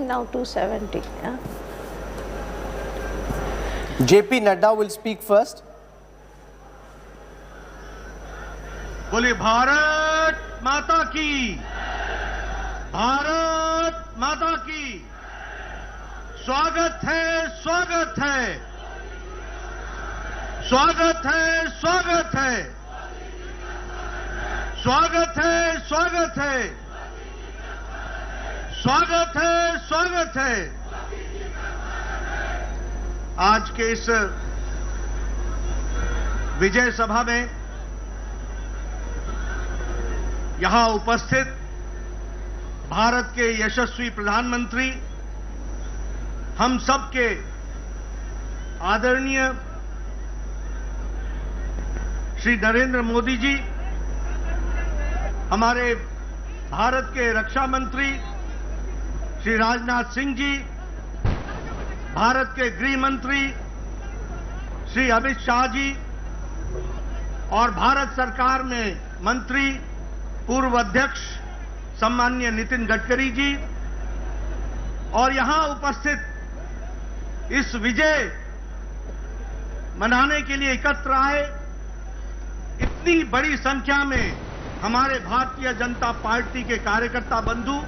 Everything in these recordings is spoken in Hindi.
think now 270. Yeah. JP Nadda will speak first. बोले भारत माता की, भारत माता की। स्वागत है, स्वागत है, स्वागत है, स्वागत है, स्वागत है, स्वागत है, स्वागत है, स्वागत है। आज के इस विजय सभा में यहां उपस्थित भारत के यशस्वी प्रधानमंत्री, हम सबके आदरणीय श्री नरेंद्र मोदी जी, हमारे भारत के रक्षा मंत्री श्री राजनाथ सिंह जी, भारत के गृह मंत्री श्री अमित शाह जी और भारत सरकार में मंत्री पूर्व अध्यक्ष सम्माननीय नितिन गडकरी जी और यहां उपस्थित इस विजय मनाने के लिए एकत्र आए इतनी बड़ी संख्या में हमारे भारतीय जनता पार्टी के कार्यकर्ता बंधु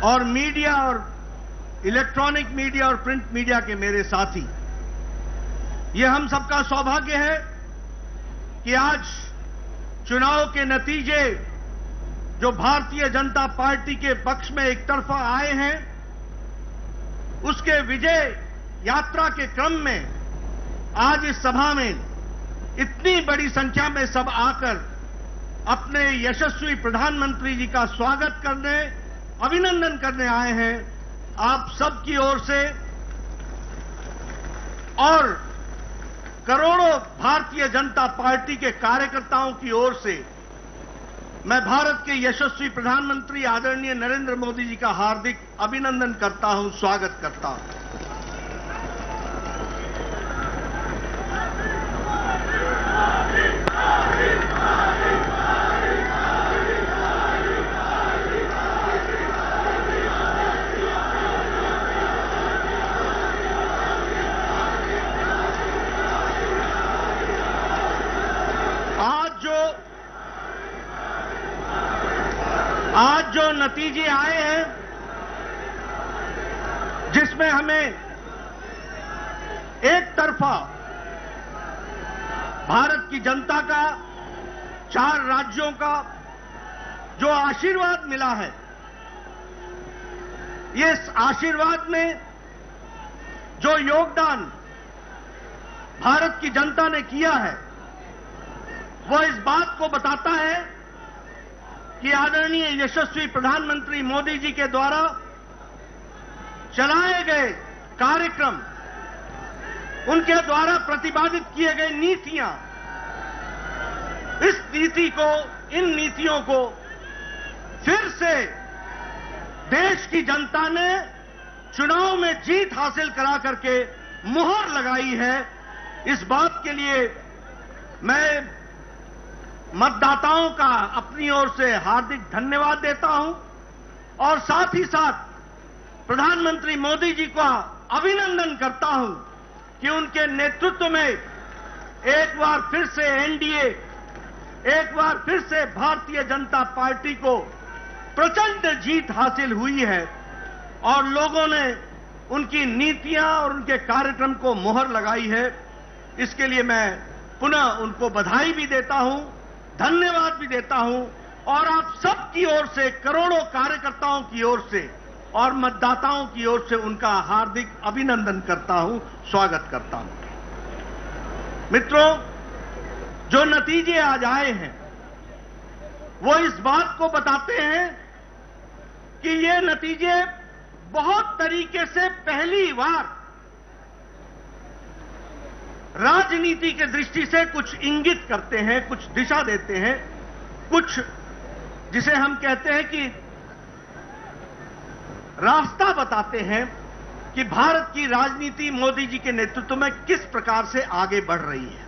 और मीडिया और इलेक्ट्रॉनिक मीडिया और प्रिंट मीडिया के मेरे साथी, ये हम सबका सौभाग्य है कि आज चुनाव के नतीजे जो भारतीय जनता पार्टी के पक्ष में एक तरफा आए हैं, उसके विजय यात्रा के क्रम में आज इस सभा में इतनी बड़ी संख्या में सब आकर अपने यशस्वी प्रधानमंत्री जी का स्वागत करने, अभिनंदन करने आए हैं। आप सबकी ओर से और करोड़ों भारतीय जनता पार्टी के कार्यकर्ताओं की ओर से मैं भारत के यशस्वी प्रधानमंत्री आदरणीय नरेंद्र मोदी जी का हार्दिक अभिनंदन करता हूं, स्वागत करता हूं। आज जो नतीजे आए हैं, जिसमें हमें एक तरफा भारत की जनता का, 4 राज्यों का जो आशीर्वाद मिला है, ये आशीर्वाद में जो योगदान भारत की जनता ने किया है, वो इस बात को बताता है कि आदरणीय यशस्वी प्रधानमंत्री मोदी जी के द्वारा चलाए गए कार्यक्रम, उनके द्वारा प्रतिपादित किए गए नीतियां, इन नीतियों को फिर से देश की जनता ने चुनाव में जीत हासिल करा करके मुहर लगाई है। इस बात के लिए मैं मतदाताओं का अपनी ओर से हार्दिक धन्यवाद देता हूं और साथ ही साथ प्रधानमंत्री मोदी जी का अभिनंदन करता हूं कि उनके नेतृत्व में एक बार फिर से एनडीए, एक बार फिर से भारतीय जनता पार्टी को प्रचंड जीत हासिल हुई है और लोगों ने उनकी नीतियां और उनके कार्यक्रम को मुहर लगाई है। इसके लिए मैं पुनः उनको बधाई भी देता हूं, धन्यवाद भी देता हूं और आप सबकी ओर से, करोड़ों कार्यकर्ताओं की ओर से और मतदाताओं की ओर से उनका हार्दिक अभिनंदन करता हूं, स्वागत करता हूं। मित्रों, जो नतीजे आज आए हैं वो इस बात को बताते हैं कि ये नतीजे बहुत तरीके से पहली बार राजनीति के दृष्टि से कुछ इंगित करते हैं, कुछ दिशा देते हैं, कुछ जिसे हम कहते हैं कि रास्ता बताते हैं कि भारत की राजनीति मोदी जी के नेतृत्व में किस प्रकार से आगे बढ़ रही है।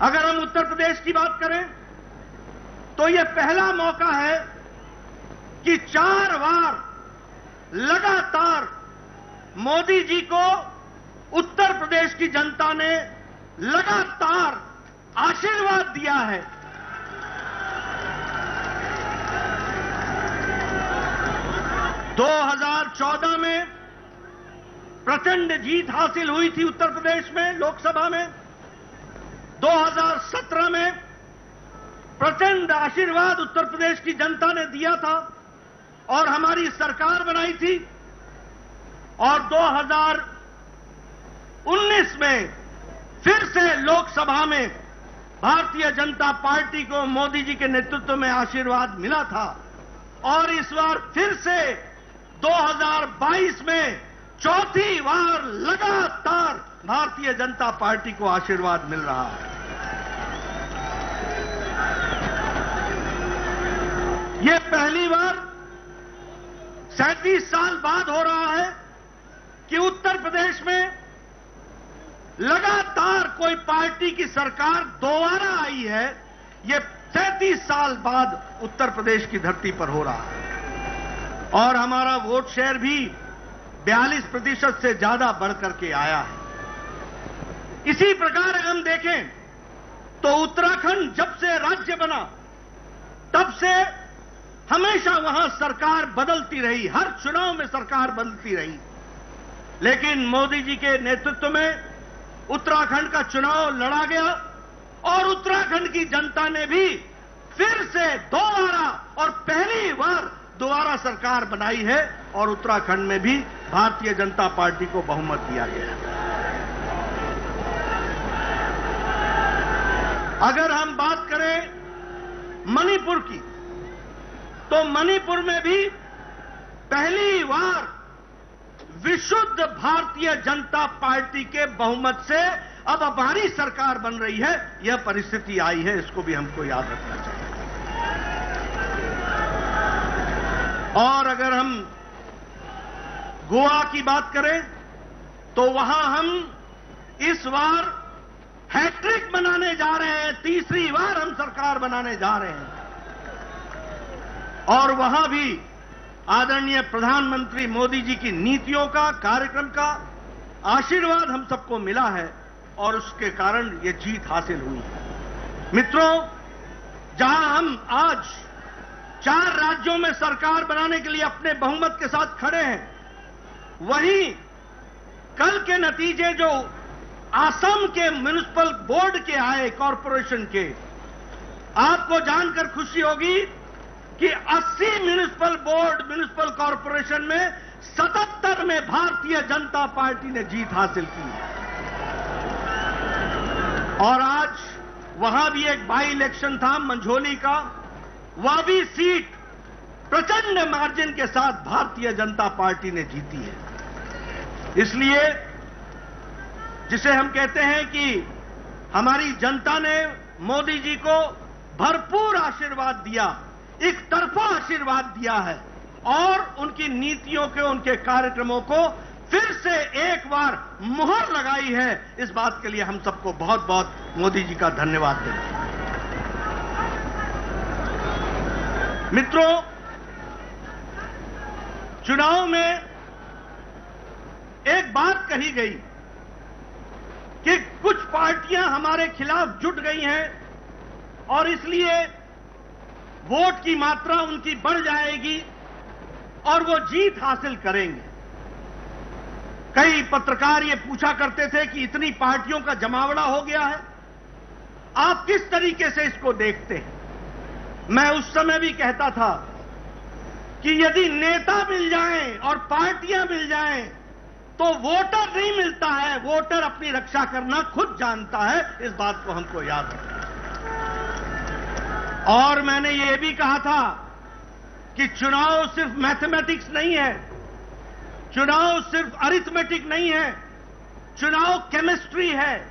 अगर हम उत्तर प्रदेश की बात करें तो यह पहला मौका है कि 4 बार लगातार मोदी जी को उत्तर प्रदेश की जनता ने लगातार आशीर्वाद दिया है। दो 2014 में प्रचंड जीत हासिल हुई थी उत्तर प्रदेश में लोकसभा में। 2017 में प्रचंड आशीर्वाद उत्तर प्रदेश की जनता ने दिया था और हमारी सरकार बनाई थी। और 2019 में फिर से लोकसभा में भारतीय जनता पार्टी को मोदी जी के नेतृत्व में आशीर्वाद मिला था और इस बार फिर से 2022 में चौथी बार लगातार भारतीय जनता पार्टी को आशीर्वाद मिल रहा है। यह पहली बार 37 साल बाद हो रहा है कि उत्तर प्रदेश में लगातार कोई पार्टी की सरकार दोबारा आई है। यह 37 साल बाद उत्तर प्रदेश की धरती पर हो रहा है और हमारा वोट शेयर भी 42% से ज्यादा बढ़कर के आया है। इसी प्रकार अगर हम देखें तो उत्तराखंड जब से राज्य बना तब से हमेशा वहां सरकार बदलती रही, हर चुनाव में सरकार बदलती रही, लेकिन मोदी जी के नेतृत्व में उत्तराखंड का चुनाव लड़ा गया और उत्तराखंड की जनता ने भी फिर से दोबारा और पहली बार दोबारा सरकार बनाई है और उत्तराखंड में भी भारतीय जनता पार्टी को बहुमत दिया गया है। अगर हम बात करें मणिपुर की, तो मणिपुर में भी पहली बार विशुद्ध भारतीय जनता पार्टी के बहुमत से अब हमारी सरकार बन रही है। यह परिस्थिति आई है, इसको भी हमको याद रखना चाहिए। और अगर हम गोवा की बात करें तो वहां हम इस बार हैट्रिक बनाने जा रहे हैं, तीसरी बार हम सरकार बनाने जा रहे हैं और वहां भी आदरणीय प्रधानमंत्री मोदी जी की नीतियों का, कार्यक्रम का आशीर्वाद हम सबको मिला है और उसके कारण ये जीत हासिल हुई है। मित्रों, जहां हम आज 4 राज्यों में सरकार बनाने के लिए अपने बहुमत के साथ खड़े हैं, वहीं कल के नतीजे जो असम के म्युनिसिपल बोर्ड के आए, कॉरपोरेशन के, आपको जानकर खुशी होगी कि 80 म्युनिसिपल कॉरपोरेशन में 77 में भारतीय जनता पार्टी ने जीत हासिल की है। और आज वहां भी एक बाई इलेक्शन था मंझोली का, वह भी सीट प्रचंड मार्जिन के साथ भारतीय जनता पार्टी ने जीती है। इसलिए जिसे हम कहते हैं कि हमारी जनता ने मोदी जी को भरपूर आशीर्वाद दिया, एक तरफा आशीर्वाद दिया है और उनकी नीतियों के, उनके कार्यक्रमों को फिर से एक बार मुहर लगाई है। इस बात के लिए हम सबको बहुत बहुत मोदी जी का धन्यवाद देते हैं। मित्रों, चुनाव में एक बात कही गई कि कुछ पार्टियां हमारे खिलाफ जुट गई हैं और इसलिए वोट की मात्रा उनकी बढ़ जाएगी और वो जीत हासिल करेंगे। कई पत्रकार ये पूछा करते थे कि इतनी पार्टियों का जमावड़ा हो गया है, आप किस तरीके से इसको देखते हैं? मैं उस समय भी कहता था कि यदि नेता मिल जाएं और पार्टियां मिल जाएं तो वोटर नहीं मिलता है, वोटर अपनी रक्षा करना खुद जानता है। इस बात को हमको याद रखना है। और मैंने ये भी कहा था कि चुनाव सिर्फ मैथमेटिक्स नहीं है, चुनाव सिर्फ अरिथमेटिक नहीं है, चुनाव केमिस्ट्री है।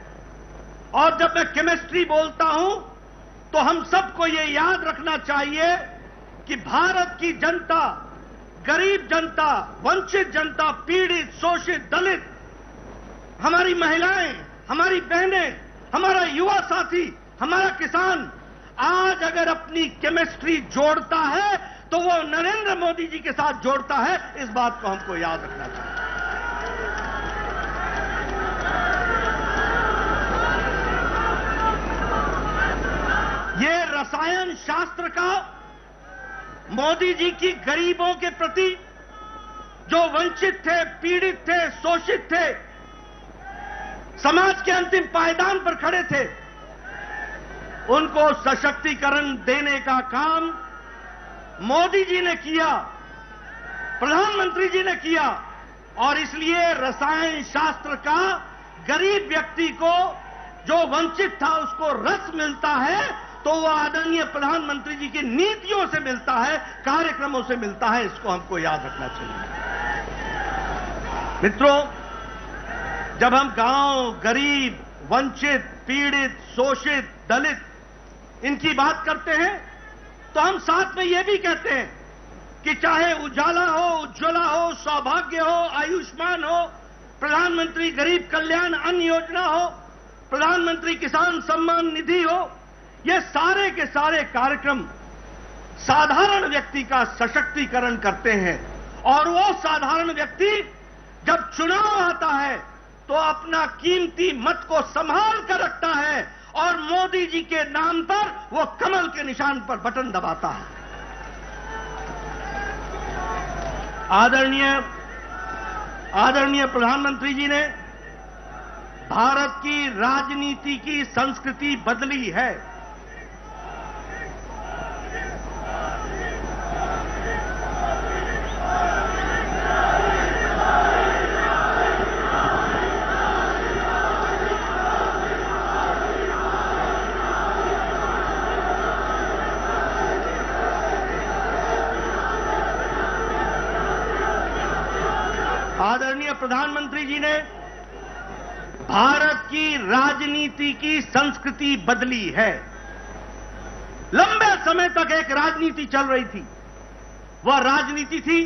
और जब मैं केमिस्ट्री बोलता हूं तो हम सबको ये याद रखना चाहिए कि भारत की जनता, गरीब जनता, वंचित जनता, पीड़ित, शोषित, दलित, हमारी महिलाएं, हमारी बहनें, हमारा युवा साथी, हमारा किसान आज अगर अपनी केमिस्ट्री जोड़ता है तो वो नरेंद्र मोदी जी के साथ जोड़ता है। इस बात को हमको याद रखना चाहिए। ये रसायन शास्त्र का मोदी जी की गरीबों के प्रति, जो वंचित थे, पीड़ित थे, शोषित थे, समाज के अंतिम पायदान पर खड़े थे, उनको सशक्तिकरण देने का काम मोदी जी ने किया, प्रधानमंत्री जी ने किया। और इसलिए रसायन शास्त्र का गरीब व्यक्ति को, जो वंचित था, उसको रस मिलता है, तो वो आदरणीय प्रधानमंत्री जी की नीतियों से मिलता है, कार्यक्रमों से मिलता है। इसको हमको याद रखना चाहिए। मित्रों, जब हम गांव, गरीब, वंचित, पीड़ित, शोषित, दलित, इनकी बात करते हैं, तो हम साथ में यह भी कहते हैं कि चाहे उजाला हो, उज्ज्वला हो, सौभाग्य हो, आयुष्मान हो, प्रधानमंत्री गरीब कल्याण अन्न योजना हो, प्रधानमंत्री किसान सम्मान निधि हो, ये सारे के सारे कार्यक्रम साधारण व्यक्ति का सशक्तिकरण करते हैं। और वो साधारण व्यक्ति जब चुनाव आता है तो अपना कीमती मत को संभाल कर रखता है और मोदी जी के नाम पर वो कमल के निशान पर बटन दबाता है। आदरणीय प्रधानमंत्री जी ने भारत की राजनीति की संस्कृति बदली है। आदरणीय प्रधानमंत्री जी ने भारत की राजनीति की संस्कृति बदली है। लंबे समय तक एक राजनीति चल रही थी। वह राजनीति थी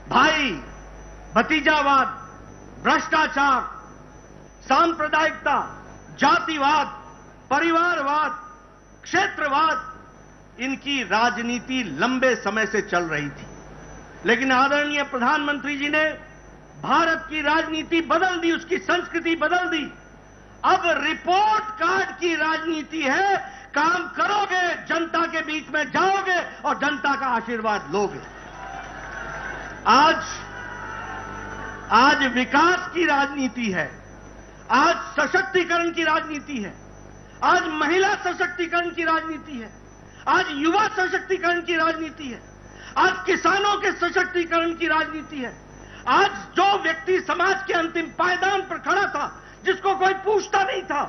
भाई भतीजावाद, भ्रष्टाचार, सांप्रदायिकता, जातिवाद, परिवारवाद, क्षेत्रवाद। इनकी राजनीति लंबे समय से चल रही थी। लेकिन आदरणीय प्रधानमंत्री जी ने भारत की राजनीति बदल दी, उसकी संस्कृति बदल दी। अब रिपोर्ट कार्ड की राजनीति है। काम करोगे, जनता के बीच में जाओगे और जनता का आशीर्वाद लोगे। आज विकास की राजनीति है, आज सशक्तिकरण की राजनीति है, आज महिला सशक्तिकरण की राजनीति है, आज युवा सशक्तिकरण की राजनीति है, आज किसानों के सशक्तिकरण की राजनीति है। आज जो व्यक्ति समाज के अंतिम पायदान पर खड़ा था, जिसको कोई पूछता नहीं था,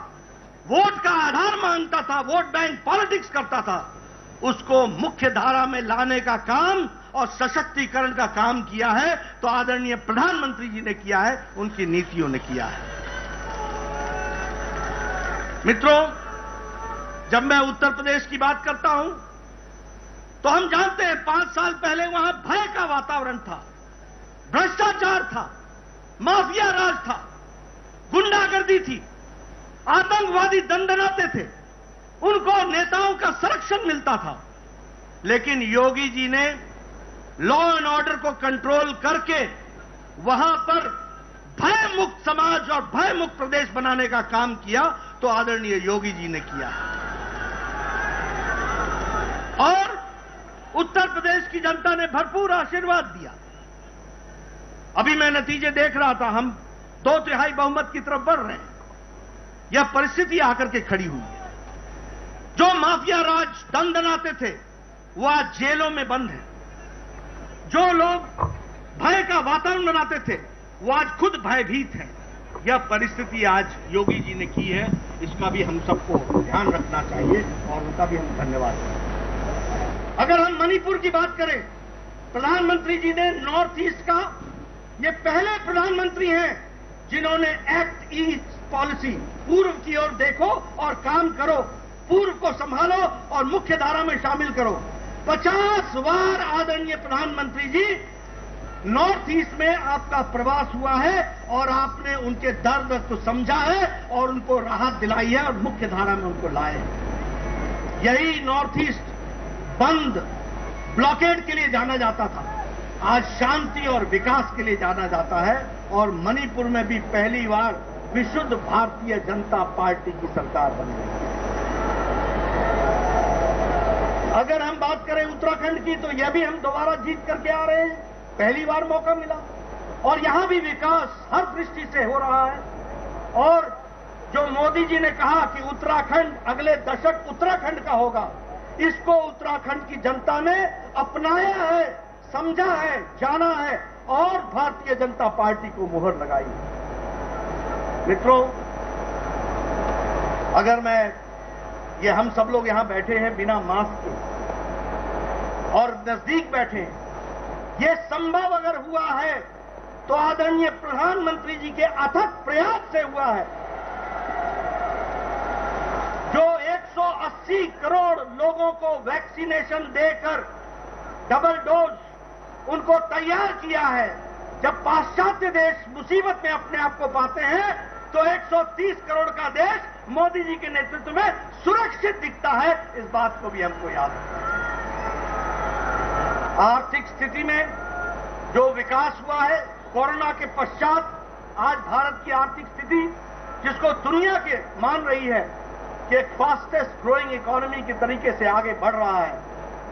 वोट का आधार मानता था, वोट बैंक पॉलिटिक्स करता था, उसको मुख्य धारा में लाने का काम और सशक्तिकरण का काम किया है। तो आदरणीय प्रधानमंत्री जी ने किया है, उनकी नीतियों ने किया है। मित्रों, जब मैं उत्तर प्रदेश की बात करता हूं तो हम जानते हैं 5 साल पहले वहां भय का वातावरण था, भ्रष्टाचार था, माफिया राज था, गुंडागर्दी थी, आतंकवादी दंडनाते थे, उनको नेताओं का संरक्षण मिलता था। लेकिन योगी जी ने लॉ एंड ऑर्डर को कंट्रोल करके वहां पर भय मुक्त समाज और भय मुक्त प्रदेश बनाने का काम किया। तो आदरणीय योगी जी ने किया और उत्तर प्रदेश की जनता ने भरपूर आशीर्वाद दिया। अभी मैं नतीजे देख रहा था, हम 2/3 बहुमत की तरफ बढ़ रहे हैं। यह परिस्थिति आकर के खड़ी हुई है। जो माफिया राज दंडनाते थे वो आज जेलों में बंद हैं। जो लोग भय का वातावरण बनाते थे वो आज खुद भयभीत हैं। यह परिस्थिति आज योगी जी ने की है, इसका भी हम सबको ध्यान रखना चाहिए और उनका भी हम धन्यवाद करें। अगर हम मणिपुर की बात करें, प्रधानमंत्री जी ने नॉर्थ ईस्ट का, ये पहले प्रधानमंत्री हैं जिन्होंने एक्ट ईस्ट पॉलिसी, पूर्व की ओर देखो और काम करो, पूर्व को संभालो और मुख्य धारा में शामिल करो। 50 बार आदरणीय प्रधानमंत्री जी नॉर्थ ईस्ट में आपका प्रवास हुआ है और आपने उनके दर्द को समझा है और उनको राहत दिलाई है और मुख्य धारा में उनको लाए। यही नॉर्थ ईस्ट बंद, ब्लॉकेड के लिए जाना जाता था, आज शांति और विकास के लिए जाना जाता है। और मणिपुर में भी पहली बार विशुद्ध भारतीय जनता पार्टी की सरकार बन गई है। अगर हम बात करें उत्तराखंड की, तो यह भी हम दोबारा जीत करके आ रहे हैं। पहली बार मौका मिला और यहां भी विकास हर दृष्टि से हो रहा है। और जो मोदी जी ने कहा कि उत्तराखंड अगले दशक उत्तराखंड का होगा, इसको उत्तराखंड की जनता ने अपनाया है, समझा है, जाना है और भारतीय जनता पार्टी को मुहर लगाई है। मित्रों, अगर ये हम सब लोग यहां बैठे हैं बिना मास्क के और नजदीक बैठे हैं, ये संभव अगर हुआ है तो आदरणीय प्रधानमंत्री जी के अथक प्रयास से हुआ है। जो 180 करोड़ लोगों को वैक्सीनेशन देकर डबल डोज उनको तैयार किया है। जब पाश्चात्य देश मुसीबत में अपने आप को पाते हैं तो 130 करोड़ का देश मोदी जी के नेतृत्व में सुरक्षित दिखता है। इस बात को भी हमको याद रखना है। आर्थिक स्थिति में जो विकास हुआ है कोरोना के पश्चात, आज भारत की आर्थिक स्थिति जिसको दुनिया के मान रही है कि एक फास्टेस्ट ग्रोइंग इकोनॉमी के तरीके से आगे बढ़ रहा है,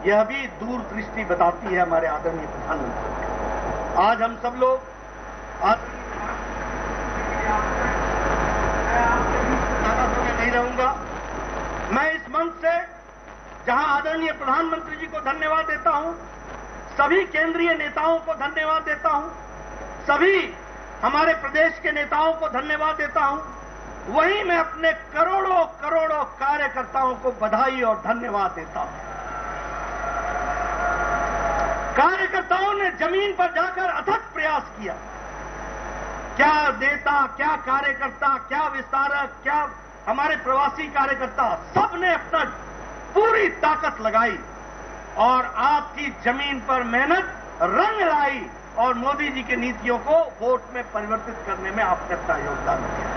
यह भी दूरदृष्टि बताती है हमारे आदरणीय प्रधानमंत्री। आज हम सब लोग नहीं रहूंगा। मैं इस मंच से जहां आदरणीय प्रधानमंत्री जी को धन्यवाद देता हूं, सभी केंद्रीय नेताओं को धन्यवाद देता हूं, सभी हमारे प्रदेश के नेताओं को धन्यवाद देता हूं, वहीं मैं अपने करोड़ों करोड़ों कार्यकर्ताओं को बधाई और धन्यवाद देता हूं। कार्यकर्ताओं ने जमीन पर जाकर अथक प्रयास किया। क्या नेता, क्या कार्यकर्ता, क्या विस्तारक, क्या हमारे प्रवासी कार्यकर्ता, सबने अपना पूरी ताकत लगाई और आपकी जमीन पर मेहनत रंग लाई और मोदी जी की नीतियों को वोट में परिवर्तित करने में आपने अपना योगदान दिया।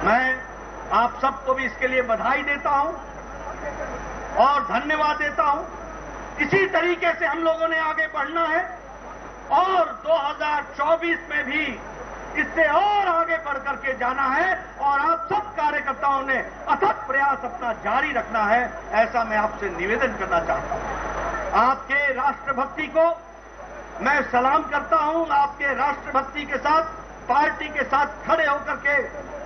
मैं आप सबको भी इसके लिए बधाई देता हूं और धन्यवाद देता हूं। इसी तरीके से हम लोगों ने आगे बढ़ना है और 2024 में भी इससे और आगे बढ़ करके जाना है और आप सब कार्यकर्ताओं ने अथक प्रयास अपना जारी रखना है, ऐसा मैं आपसे निवेदन करना चाहता हूं। आपके राष्ट्रभक्ति को मैं सलाम करता हूं। आपके राष्ट्रभक्ति के साथ, पार्टी के साथ खड़े होकर के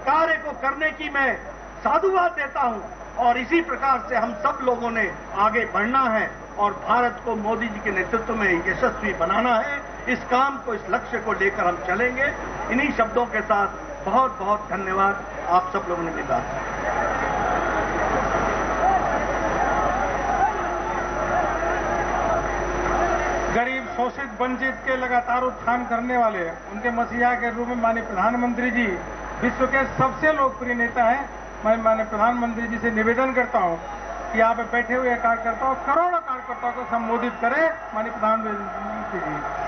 कार्य को करने की मैं साधुवाद देता हूं और इसी प्रकार से हम सब लोगों ने आगे बढ़ना है और भारत को मोदी जी के नेतृत्व में यशस्वी बनाना है। इस काम को, इस लक्ष्य को लेकर हम चलेंगे। इन्हीं शब्दों के साथ बहुत बहुत धन्यवाद। आप सब लोगों ने मेरी बात सुनी। गरीब, शोषित, वंचित के लगातार उत्थान करने वाले उनके मसीहा के रूप में माननीय प्रधानमंत्री जी विश्व के सबसे लोकप्रिय नेता हैं। मैं माननीय प्रधानमंत्री जी से निवेदन करता हूं कि यहाँ पे बैठे हुए कार्यकर्ताओं, करोड़ों कार्यकर्ताओं को संबोधित करें। माननीय प्रधानमंत्री जी।